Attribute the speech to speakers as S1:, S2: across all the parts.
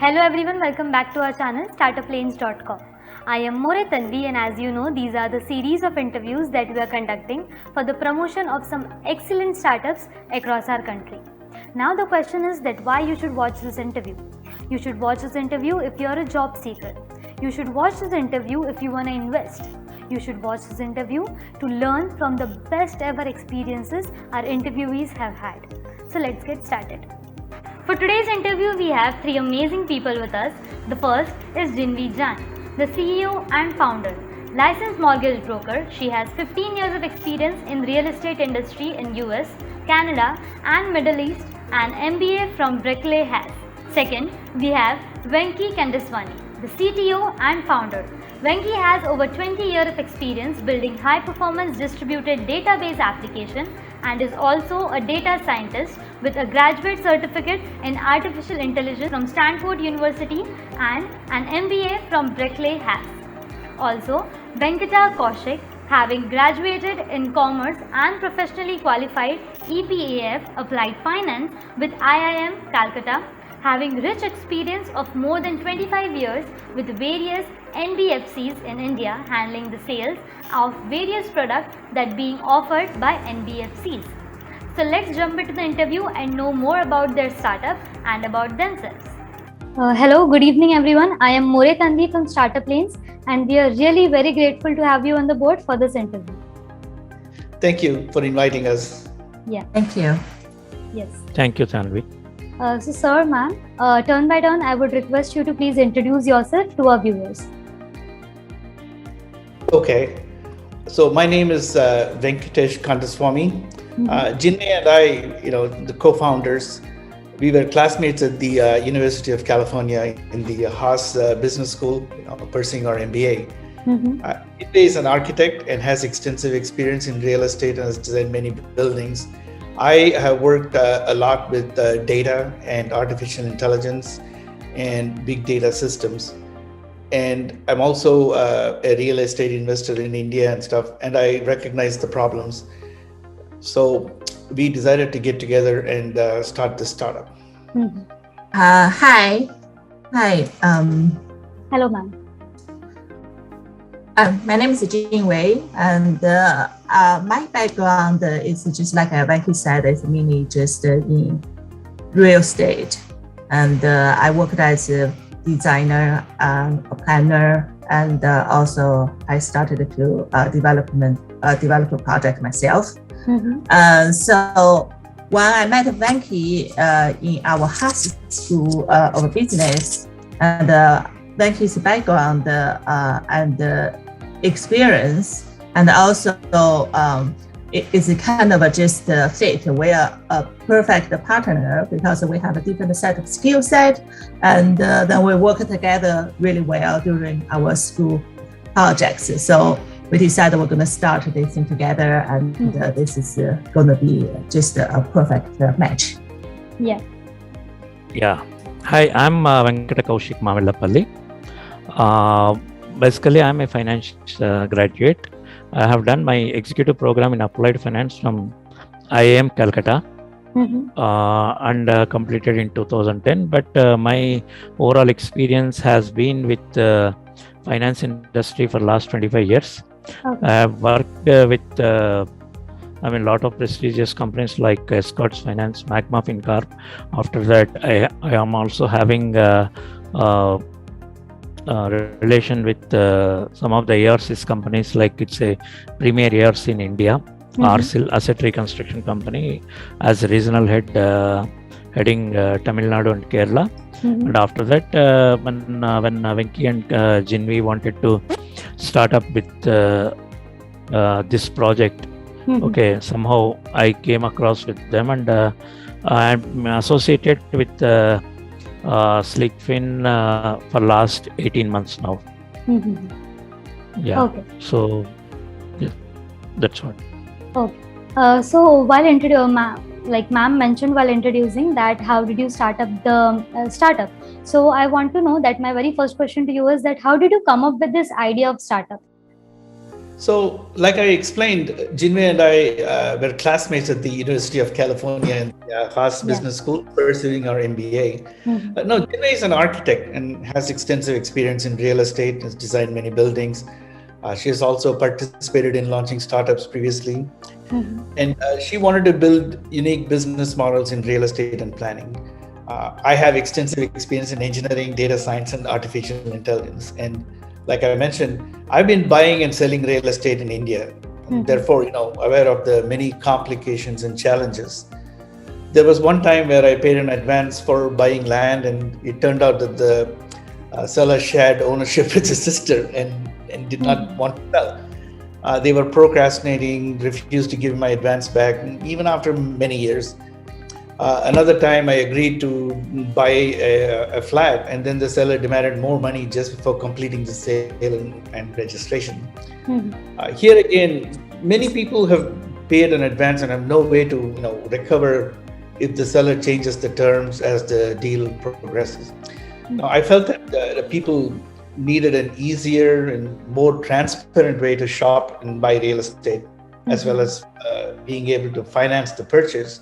S1: Hello everyone, welcome back to our channel startuplanes.com. I am More Tanvi, and as you know, these are the series of interviews that we are conducting for the promotion of some excellent startups across our country. Now the question is that why you should watch this interview. You should watch this interview if you are a job seeker. You should watch this interview if you want to invest. You should watch this interview to learn from the best ever experiences our interviewees have had. So let's get started. For today's interview, we have three amazing people with us. The first is Jinvi Jan, the CEO and founder, licensed mortgage broker. She has 15 years of experience in real estate industry in US, Canada and Middle East, and MBA from Berkeley has. Second, we have Venki Kandaswamy, the CTO and founder. Venki has over 20 years of experience building high-performance distributed database application and is also a data scientist with a graduate certificate in artificial intelligence from Stanford University and an MBA from Berkeley has. Also, Venkata Kaushik, having graduated in commerce and professionally qualified EPAF Applied Finance with IIM Calcutta, having rich experience of more than 25 years with various NBFCs in India handling the sales of various products that being offered by NBFCs. So let's jump into the interview and know more about their startup and about themselves. Hello, good evening everyone. I am More Tanvi from Startup Lanes, and we are really very grateful to have you on the board for this interview.
S2: Thank you for inviting us.
S1: Yeah.
S3: Thank you.
S1: Yes.
S4: Thank you, Tanvi.
S1: So sir, ma'am, turn by turn, I would request you to please introduce yourself to our viewers.
S2: Okay, so my name is Venkatesh Kandaswamy. Jinmay and I, the co-founders, we were classmates at the University of California in the Haas Business School, pursuing our MBA. Jinmay is an architect and has extensive experience in real estate and has designed many buildings. I have worked a lot with data and artificial intelligence and big data systems. And I'm also a real estate investor in India and stuff, and I recognize the problems. So we decided to get together and start this startup.
S3: Hi.
S1: Hello, ma'am.
S3: My name is Jing Wei, and my background is just like Venki said, it's mainly just in real estate. And I worked as a designer, a planner, and also I started to develop a project myself. So when I met Venki in our Haas School of Business, and Venki's background and experience, and also it's kind of just a fit. We are a perfect partner because we have a different set of skill set, and then we work together really well during our school projects. So we decided we're going to start this thing together, and this is going to be just a perfect match.
S1: Yeah.
S4: Hi, I'm Venkata Kaushik Mamillapalli. Basically, I'm a finance graduate. I have done my executive program in applied finance from IIM Calcutta and completed in 2010. But my overall experience has been with finance industry for last 25 years. Okay. I have worked with a lot of prestigious companies like Escorts Finance, Magma FinCorp. After that, I am also having relation with some of the ERCs companies, like it's a premier ERC in India, RCIL, Asset Reconstruction Company, as a regional head heading Tamil Nadu and Kerala. And after that, when Venki and Jinvi wanted to start up with this project, okay, somehow I came across with them, and I'm associated with Sleekfin for last 18 months now. Yeah. Okay. So yeah, that's what.
S1: Okay. So while ma'am mentioned while introducing that, how did you start up the startup? So I want to know that my very first question to you is that how did you come up with this idea of startup?
S2: So, like I explained, Jinwei and I were classmates at the University of California in the Haas Business School, pursuing our MBA. No, Jinwei is an architect and has extensive experience in real estate, has designed many buildings. She has also participated in launching startups previously. And she wanted to build unique business models in real estate and planning. I have extensive experience in engineering, data science, and artificial intelligence. And like I mentioned, I've been buying and selling real estate in India. Therefore, aware of the many complications and challenges. There was one time where I paid an advance for buying land, and it turned out that the seller shared ownership with his sister and did not want to sell. They were procrastinating, refused to give my advance back, even after many years. Another time I agreed to buy a flat, and then the seller demanded more money just before completing the sale and registration. Here again, many people have paid an advance and have no way to recover if the seller changes the terms as the deal progresses. Now, I felt that the people needed an easier and more transparent way to shop and buy real estate, as well as being able to finance the purchase,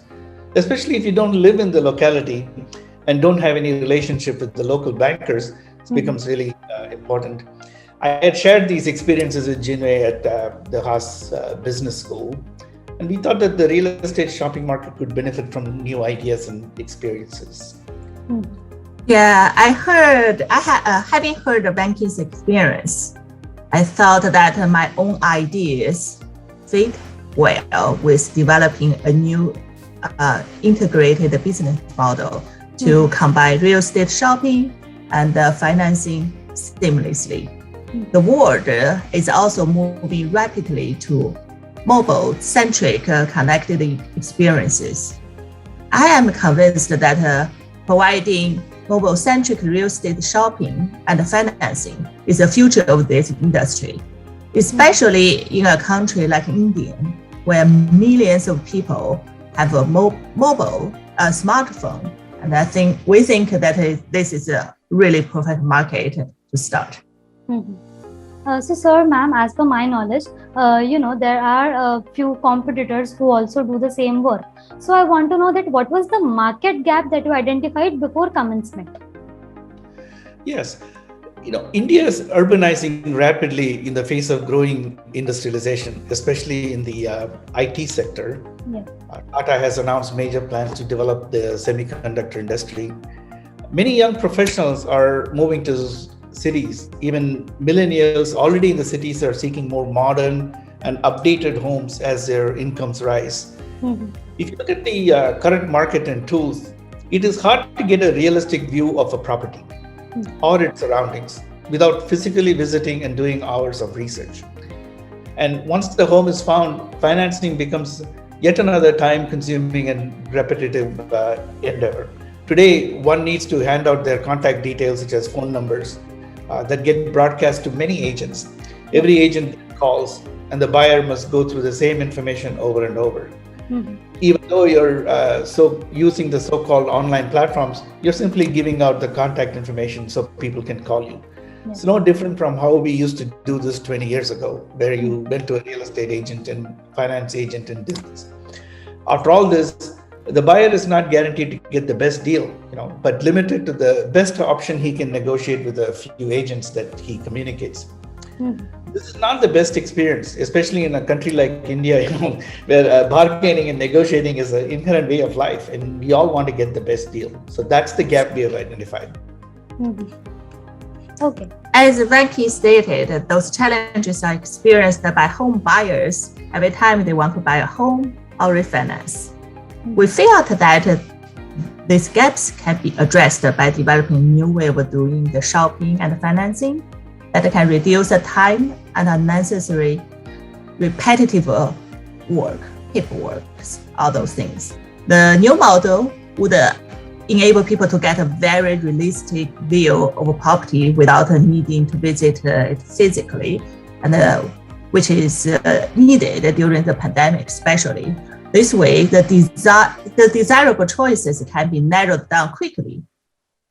S2: especially if you don't live in the locality and don't have any relationship with the local bankers. It becomes really important. I had shared these experiences with Jinwei at the Haas Business School, and we thought that the real estate shopping market could benefit from new ideas and experiences.
S3: Yeah, having heard of Venky's experience, I thought that my own ideas fit well with developing a new integrated business model to combine real estate shopping and financing seamlessly. The world is also moving rapidly to mobile-centric connected experiences. I am convinced that providing mobile-centric real estate shopping and financing is the future of this industry, especially in a country like India, where millions of people have a mobile smartphone. And we think that this is a really perfect market to start.
S1: So, sir, ma'am, as per my knowledge, there are a few competitors who also do the same work. So, I want to know that what was the market gap that you identified before commencement?
S2: Yes. India is urbanizing rapidly in the face of growing industrialization, especially in the IT sector. Tata has announced major plans to develop the semiconductor industry. Many young professionals are moving to cities. Even millennials already in the cities are seeking more modern and updated homes as their incomes rise. If you look at the current market and tools, it is hard to get a realistic view of a property or its surroundings without physically visiting and doing hours of research. And once the home is found, financing becomes yet another time-consuming and repetitive endeavor. Today, one needs to hand out their contact details, such as phone numbers, that get broadcast to many agents. Every agent calls, and the buyer must go through the same information over and over. Even though you're using the so-called online platforms, you're simply giving out the contact information so people can call you. It's no different from how we used to do this 20 years ago, where you went to a real estate agent and finance agent and business. After all this, the buyer is not guaranteed to get the best deal, but limited to the best option he can negotiate with a few agents that he communicates. This is not the best experience, especially in a country like India, where bargaining and negotiating is an inherent way of life, and we all want to get the best deal. So that's the gap we have identified.
S1: Okay.
S3: As Venky stated, those challenges are experienced by home buyers every time they want to buy a home or refinance. We felt that these gaps can be addressed by developing a new way of doing the shopping and financing that can reduce the time and unnecessary repetitive work, paperwork, all those things. The new model would enable people to get a very realistic view of a property without needing to visit it physically, and which is needed during the pandemic especially. This way, the desirable choices can be narrowed down quickly.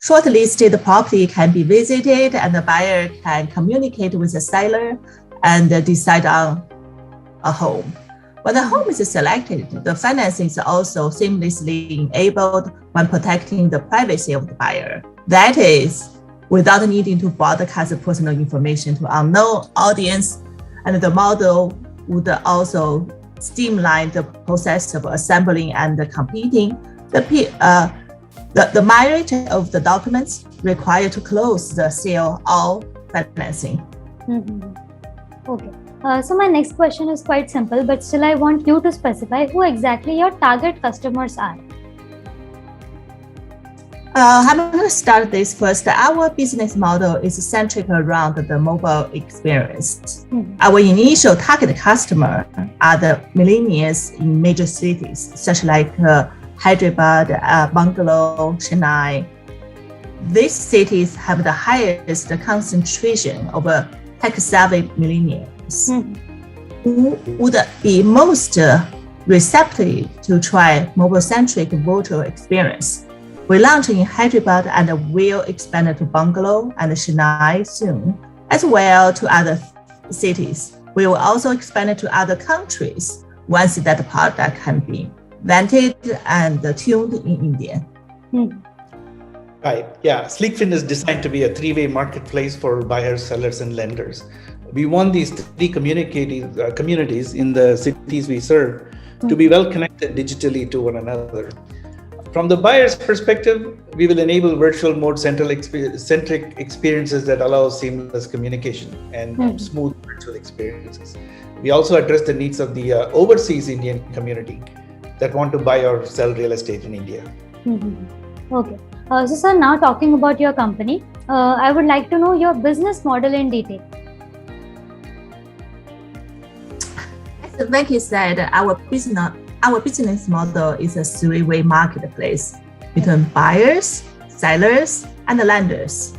S3: Shortlisted property can be visited, and the buyer can communicate with the seller and decide on a home. When the home is selected, the financing is also seamlessly enabled when protecting the privacy of the buyer. That is, without needing to broadcast personal information to unknown audience, and the model would also streamline the process of assembling and completing the marriage of the documents required to close the sale or financing.
S1: Okay. So my next question is quite simple, but still I want you to specify who exactly your target customers are.
S3: I'm going to start this first. Our business model is centric around the mobile experience. Our initial target customer are the millennials in major cities, such like Hyderabad, Bangalore, Chennai. These cities have the highest concentration of tech-savvy millennials who would be most receptive to try mobile-centric virtual experience. We launch in Hyderabad and will expand to Bangalore and Chennai soon, as well to other cities. We will also expand to other countries once that product can be vented and tuned in India.
S2: Right. Yeah. Sleekfin is designed to be a three-way marketplace for buyers, sellers, and lenders. We want these three communities in the cities we serve to be well connected digitally to one another. From the buyer's perspective, we will enable virtual mode centric experiences that allow seamless communication and smooth virtual experiences. We also address the needs of the overseas Indian community that want to buy or sell real estate in India.
S1: Okay. So sir, now talking about your company, I would like to know your business model in detail.
S3: As Venky said, our business model is a three-way marketplace between buyers, sellers, and lenders.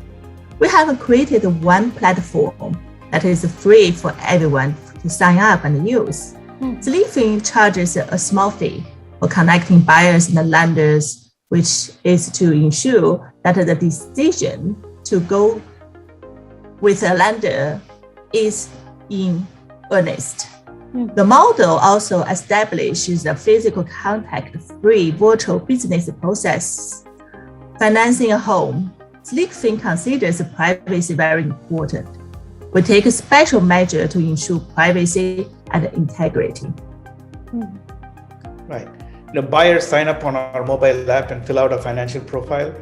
S3: We have created one platform that is free for everyone to sign up and use. Sleekfin charges a small fee for connecting buyers and lenders, which is to ensure that the decision to go with a lender is in earnest. The model also establishes a physical contact-free virtual business process. Financing a home, Sleekfin considers privacy very important. We take a special measure to ensure privacy and integrity.
S2: Right. The buyers sign up on our mobile app and fill out a financial profile.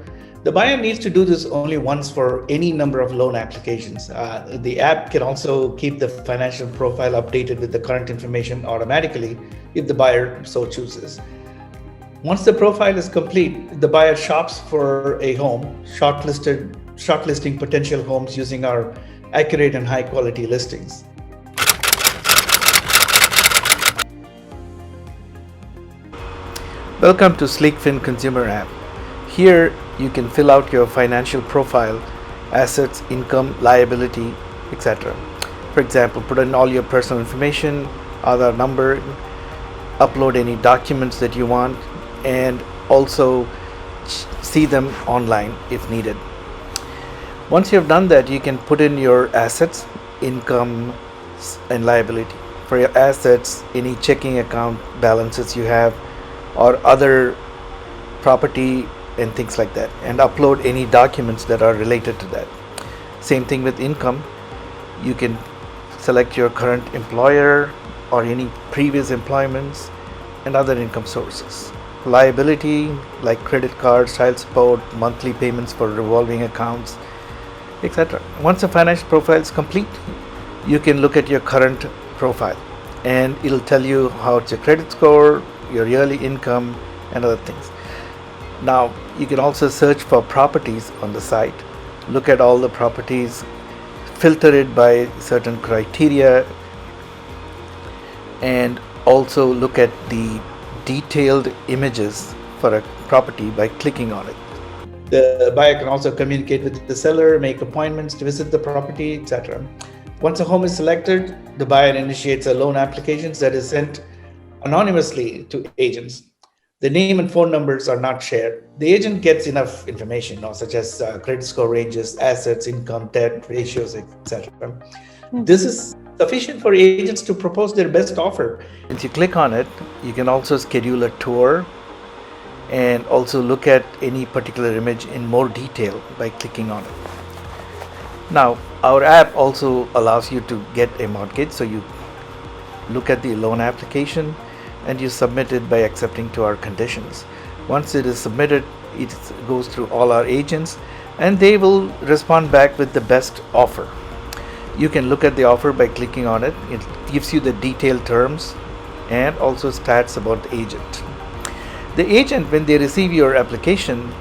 S2: The buyer needs to do this only once for any number of loan applications. The app can also keep the financial profile updated with the current information automatically if the buyer so chooses. Once the profile is complete, the buyer shops for a home, shortlisting potential homes using our accurate and high quality listings. Welcome to Sleekfin Consumer App. Here you can fill out your financial profile, assets, income, liability, etc. For example, put in all your personal information, Aadhaar number, upload any documents that you want, and also see them online if needed. Once you have done that, you can put in your assets, income, and liability. For your assets, any checking account balances you have, or other property and things like that, and upload any documents that are related to that. Same thing with income. You can select your current employer or any previous employments and other income sources. Liability like credit cards, child support, monthly payments for revolving accounts, etc. Once the financial profile is complete, you can look at your current profile and it'll tell you how it's your credit score, your yearly income, and other things. Now, you can also search for properties on the site, look at all the properties, filter it by certain criteria, and also look at the detailed images for a property by clicking on it. The buyer can also communicate with the seller, make appointments to visit the property, etc. Once a home is selected, the buyer initiates a loan application that is sent anonymously to agents. The name and phone numbers are not shared. The agent gets enough information, such as credit score ranges, assets, income, debt ratios, etc. This is sufficient for agents to propose their best offer. Once you click on it, you can also schedule a tour and also look at any particular image in more detail by clicking on it. Now, our app also allows you to get a mortgage, so you look at the loan application and you submit it by accepting to our conditions. Once it is submitted, it goes through all our agents and they will respond back with the best offer. You can look at the offer by clicking on it. It gives you the detailed terms and also stats about the agent. The agent, when they receive your application,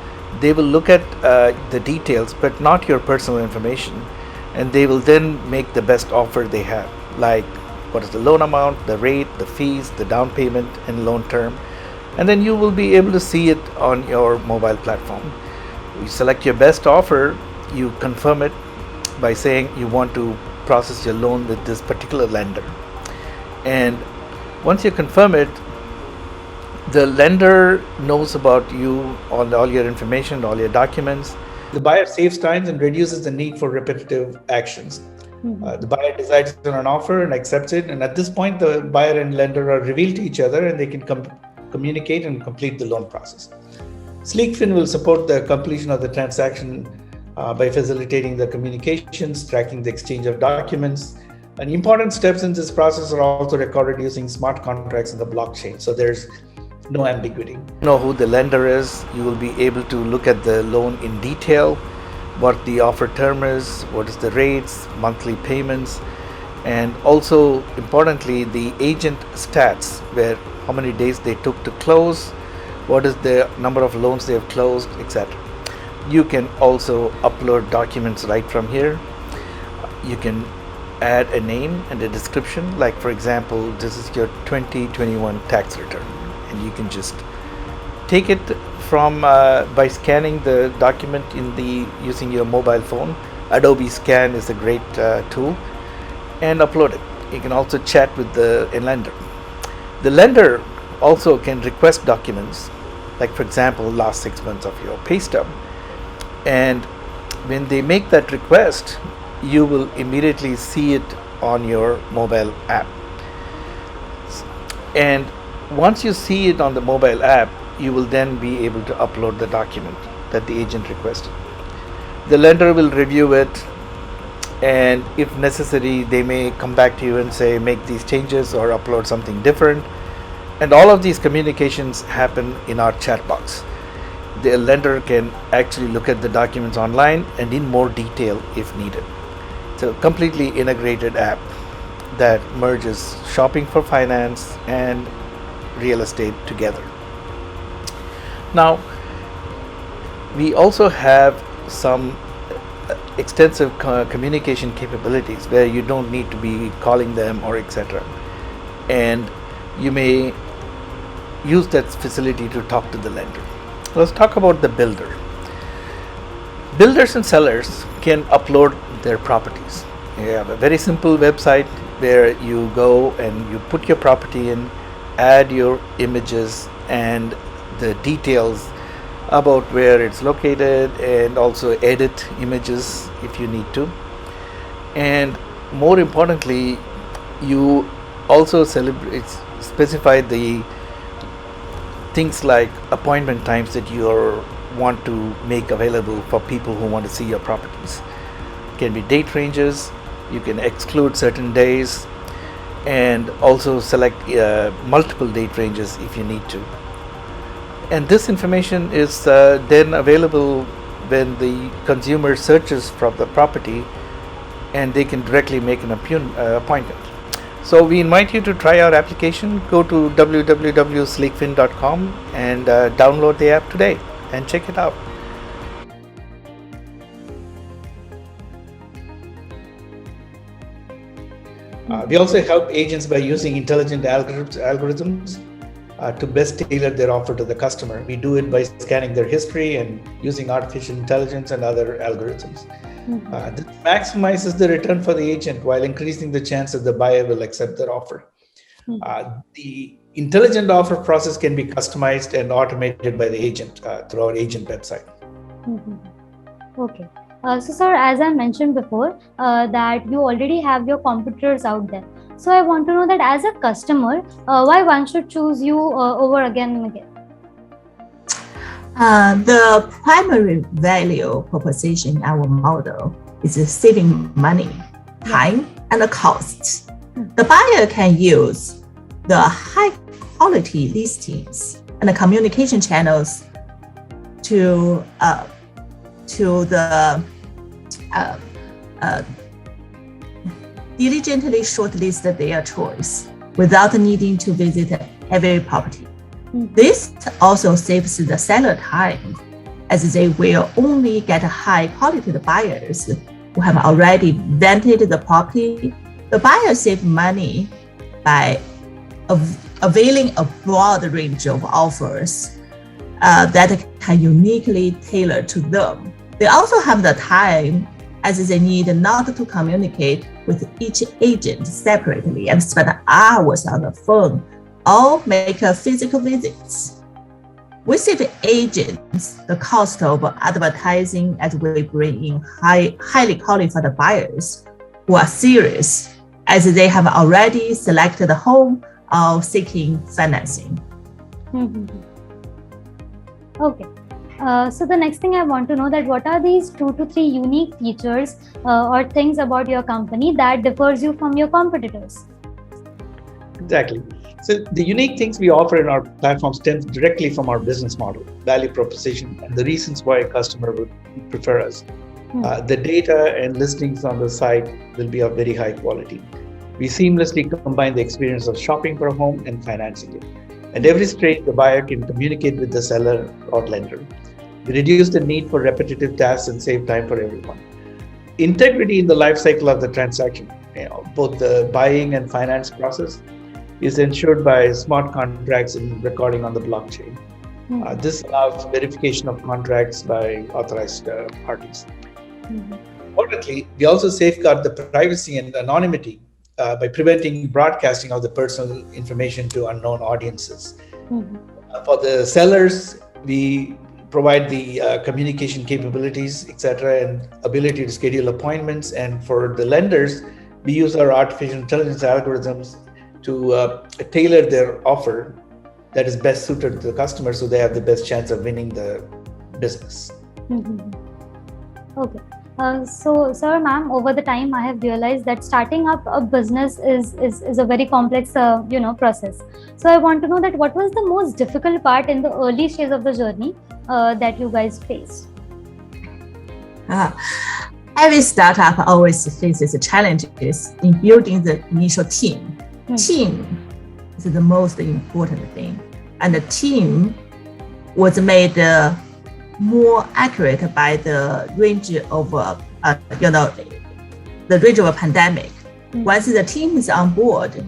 S2: they will look at the details but not your personal information, and they will then make the best offer they have, like what is the loan amount, the rate, the fees, the down payment and loan term, and then you will be able to see it on your mobile platform. You select your best offer, you confirm it by saying you want to process your loan with this particular lender, and once you confirm it, the lender knows about you, all your information, all your documents. The buyer saves time and reduces the need for repetitive actions. The buyer decides on an offer and accepts it, and at this point the buyer and lender are revealed to each other and they can communicate and complete the loan process. Sleekfin will support the completion of the transaction by facilitating the communications, tracking the exchange of documents, and important steps in this process are also recorded using smart contracts in the blockchain, so there's no ambiguity. You know who the lender is, you will be able to look at the loan in detail, what the offer term is, what is the rates, monthly payments, and also importantly the agent stats, where how many days they took to close, what is the number of loans they have closed, etc. You can also upload documents right from here. You can add a name and a description, like for example, this is your 2021 tax return, and you can just take it from by scanning the document using your mobile phone. Adobe Scan is a great tool, and upload it. You can also chat with the lender. The lender also can request documents, like for example last 6 months of your pay stub, and when they make that request, you will immediately see it on your mobile app. And once you see it on the mobile app, you will then be able to upload the document that the agent requested. The lender will review it, and if necessary, they may come back to you and say make these changes or upload something different. And all of these communications happen in our chat box. The lender can actually look at the documents online and in more detail if needed. It's a completely integrated app that merges shopping for finance and real estate together. Now, we also have some extensive communication capabilities where you don't need to be calling them or etc. And you may use that facility to talk to the lender. Let's talk about the builder. Builders and sellers can upload their properties. You have a very simple website where you go and you put your property in, add your images and the details about where it's located, and also edit images if you need to. And more importantly, you also specify the things like appointment times that you want to make available for people who want to see your properties. It can be date ranges, you can exclude certain days, and also select multiple date ranges if you need to. And this information is then available when the consumer searches for the property, and they can directly make an appointment. So we invite you to try our application. Go to www.sleekfin.com and download the app today and check it out. We also help agents by using intelligent algorithms to best tailor their offer to the customer. We do it by scanning their history and using artificial intelligence and other algorithms. This maximizes the return for the agent while increasing the chance that the buyer will accept their offer. The intelligent offer process can be customized and automated by the agent through our agent website.
S1: Okay. So, sir, as I mentioned before, that you already have your competitors out there. So, I want to know that as a customer, why one should choose you over again and again?
S3: The primary value proposition in our model is saving money, time, and the costs. The buyer can use the high quality listings and the communication channels to the diligently shortlist their choice without needing to visit every property. This also saves the seller time, as they will only get high quality buyers who have already rented the property. The buyer save money by availing a broad range of offers that can uniquely tailor to them. They also have the time, as they need not to communicate with each agent separately and spend hours on the phone or make physical visits. We save agents the cost of advertising as we bring in highly qualified buyers who are serious, as they have already selected a home or seeking financing.
S1: Okay. So the next thing I want to know that what are these 2 to 3 unique features or things about your company that differs you from your competitors?
S2: Exactly. So the unique things we offer in our platform stems directly from our business model, value proposition, and the reasons why a customer would prefer us. The data and listings on the site will be of very high quality. We seamlessly combine the experience of shopping for a home and financing it. At every stage, the buyer can communicate with the seller or lender. We reduce the need for repetitive tasks and save time for everyone. Integrity in the life cycle of the transaction, both the buying and finance process, is ensured by smart contracts and recording on the blockchain. This allows verification of contracts by authorized parties. Importantly, we also safeguard the privacy and anonymity by preventing broadcasting of the personal information to unknown audiences. For the sellers, we provide the communication capabilities, etc., and ability to schedule appointments. And for the lenders, we use our artificial intelligence algorithms to tailor their offer that is best suited to the customer, so they have the best chance of winning the business.
S1: Okay. So, sir, ma'am, over the time, I have realized that starting up a business is a very complex, process. So, I want to know that what was the most difficult part in the early stage of the journey that you guys faced?
S3: Every startup always faces challenges in building the initial team. Team is the most important thing, and the team was made more accurate by the range of the range of a pandemic. Once the team is on board,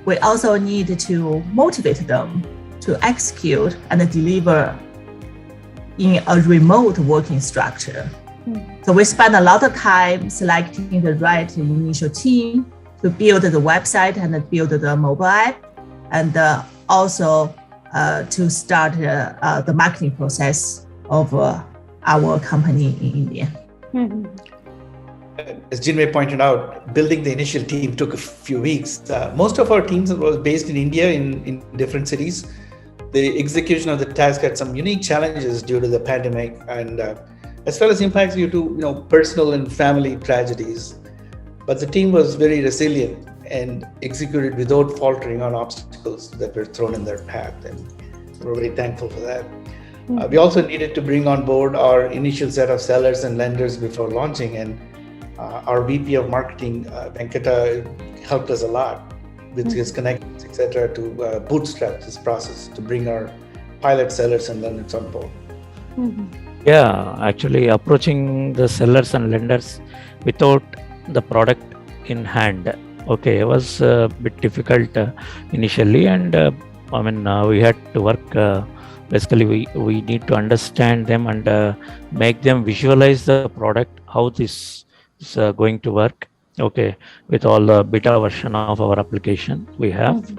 S3: we also need to motivate them to execute and deliver in a remote working structure. So we spend a lot of time selecting the right initial team to build the website and build the mobile app, and also to start the marketing process of our company in India.
S2: As Jinmay pointed out, building the initial team took a few weeks. Most of our teams were based in India in different cities. The execution of the task had some unique challenges due to the pandemic, and as well as impacts due to personal and family tragedies. But the team was very resilient and executed without faltering on obstacles that were thrown in their path, and we're very thankful for that. We also needed to bring on board our initial set of sellers and lenders before launching, and our VP of marketing, Venkata, helped us a lot with his connections, etc., to bootstrap this process to bring our pilot sellers and lenders on board.
S4: Yeah, actually approaching the sellers and lenders without the product in hand, okay, was a bit difficult initially, and we had to work. Basically, we need to understand them and make them visualize the product, how this is going to work. Okay, with all the beta version of our application we have,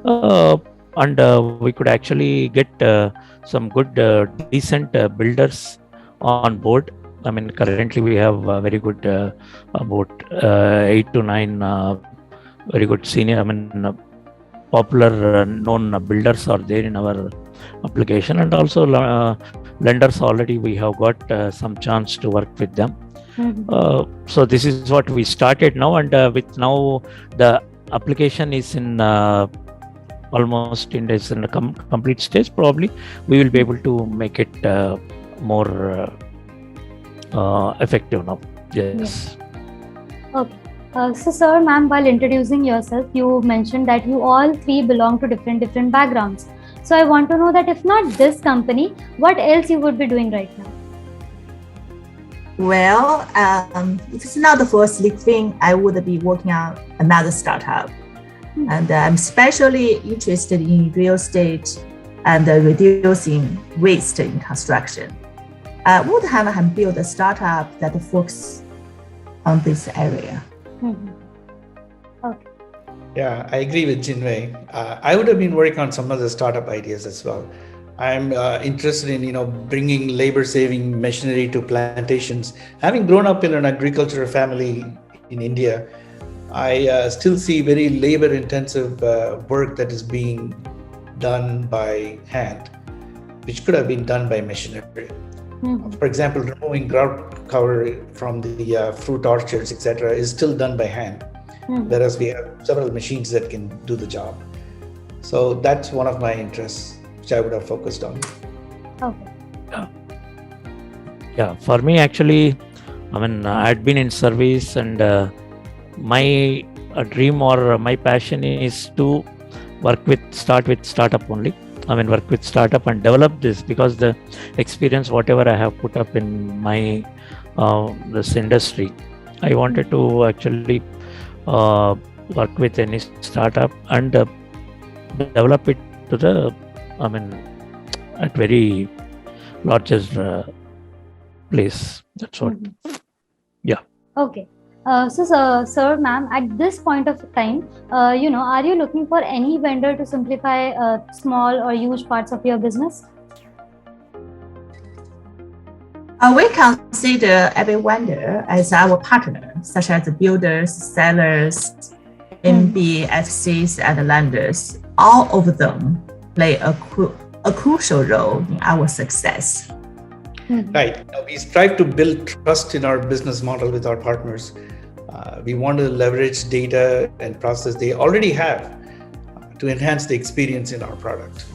S4: and we could actually get some good, decent builders on board. I mean, currently we have very good, about 8 to 9 very good senior, I mean, popular known builders are there in our application, and also lenders already we have got some chance to work with them. So this is what we started now, and with now the application is in almost in this in a complete stage. Probably we will be able to make it more effective now. Yes.
S1: Okay. So, sir, ma'am, while introducing yourself, you mentioned that you all three belong to different backgrounds. So, I want to know that if not this company, what else you would be doing right now?
S3: Well, if it's not the first Sleekfin, I would be working on another startup. And I'm especially interested in real estate and reducing waste in construction. I would have built a startup that focuses on this area.
S1: Okay.
S2: Yeah, I agree with Jinwei. I would have been working on some other startup ideas as well. I'm interested in bringing labor-saving machinery to plantations. Having grown up in an agricultural family in India, I still see very labor-intensive work that is being done by hand, which could have been done by machinery. For example, removing ground cover from the fruit orchards, etc., is still done by hand, whereas we have several machines that can do the job. So that's one of my interests, which I would have focused on.
S1: Okay.
S4: Yeah, for me actually, I mean, I had been in service, and my dream or my passion is to start with startup only. I mean, work with startup and develop this, because the experience, whatever I have put up in my this industry, I wanted to actually work with any startup and develop it to the, I mean, at very largest place. That's what. Yeah.
S1: Okay. So, sir, ma'am, at this point of time, are you looking for any vendor to simplify small or huge parts of your business?
S3: We consider every vendor as our partner, such as builders, sellers, NBFCs, and lenders. All of them play a crucial role in our success.
S2: Right. We strive to build trust in our business model with our partners. We want to leverage data and process they already have to enhance the experience in our product.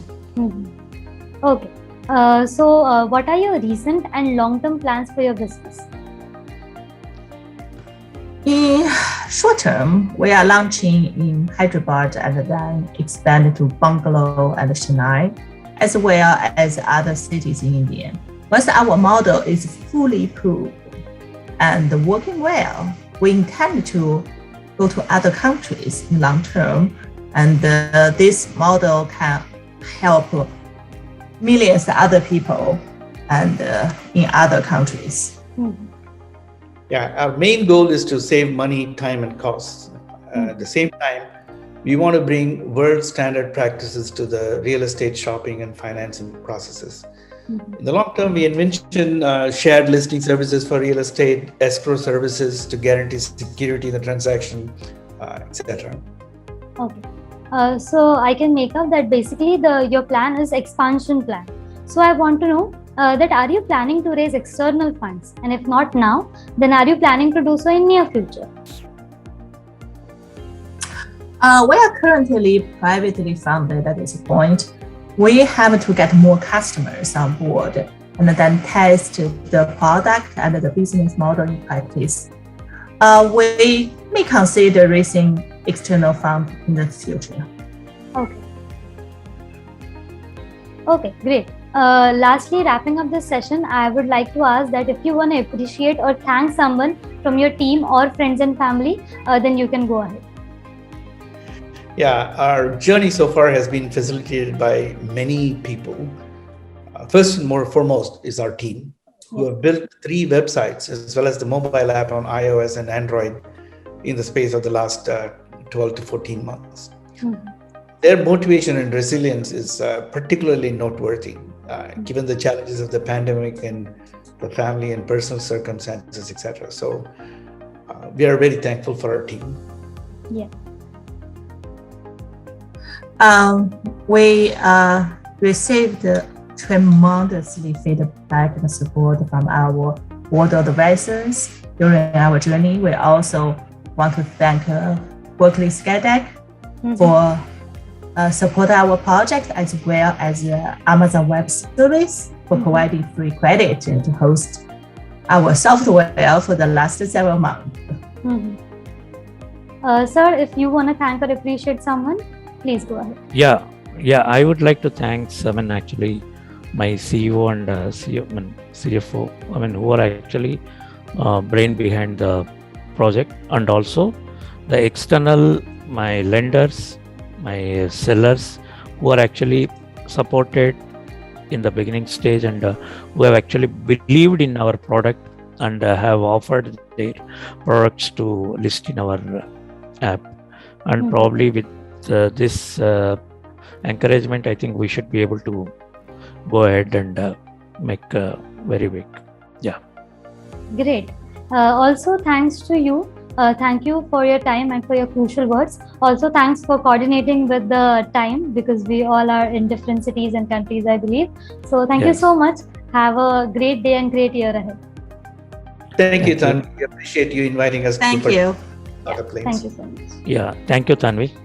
S1: Okay. So, what are your recent and long-term plans for your business?
S3: In short term, we are launching in Hyderabad and then expand to Bangalore and Chennai, as well as other cities in India. Once our model is fully proved and working well, we intend to go to other countries in long term, and this model can help millions of other people and in other countries.
S2: Yeah, our main goal is to save money, time, and costs. At the same time, we want to bring world standard practices to the real estate shopping and financing processes. In the long term, we envision shared listing services for real estate, escrow services to guarantee security in the transaction, etc.
S1: Okay. So I can make up that basically your plan is expansion plan. So I want to know that are you planning to raise external funds? And if not now, then are you planning to do so in near future?
S3: We are currently privately funded at this point. We have to get more customers on board and then test the product and the business model in practice. We may consider raising external funds in the future.
S1: Okay. Okay, great. Lastly, wrapping up this session, I would like to ask that if you want to appreciate or thank someone from your team or friends and family, then you can go ahead.
S2: Yeah, our journey so far has been facilitated by many people. First and foremost is our team, who have built 3 websites as well as the mobile app on iOS and Android in the space of the last 12 to 14 months. Their motivation and resilience is particularly noteworthy. given the challenges of the pandemic and the family and personal circumstances, etc. So we are very thankful for our team.
S1: Yeah.
S3: We received tremendously feedback and support from our board advisors during our journey. We also want to thank Berkeley Skydeck for support our project, as well as Amazon Web Service for providing free credit to host our software for the last several months.
S1: Sir, if you want to thank or appreciate someone, please go ahead.
S4: Yeah, I would like to thank actually my CEO and CFO, who are actually brain behind the project, and also the external, my lenders, my sellers, who are actually supported in the beginning stage, and who have actually believed in our product and have offered their products to list in our app. And probably with this encouragement, I think we should be able to go ahead and make very big. Yeah.
S1: Great. Also, thanks to you. Thank you for your time and for your crucial words. Also, thanks for coordinating with the time, because we all are in different cities and countries, I believe. So thank you so much. Have a great day and great year ahead.
S2: Thank you, Tanvi. We appreciate you inviting us.
S3: Thank you.
S2: Startup Plains.
S1: Thank you so much.
S4: Yeah, thank you, Tanvi.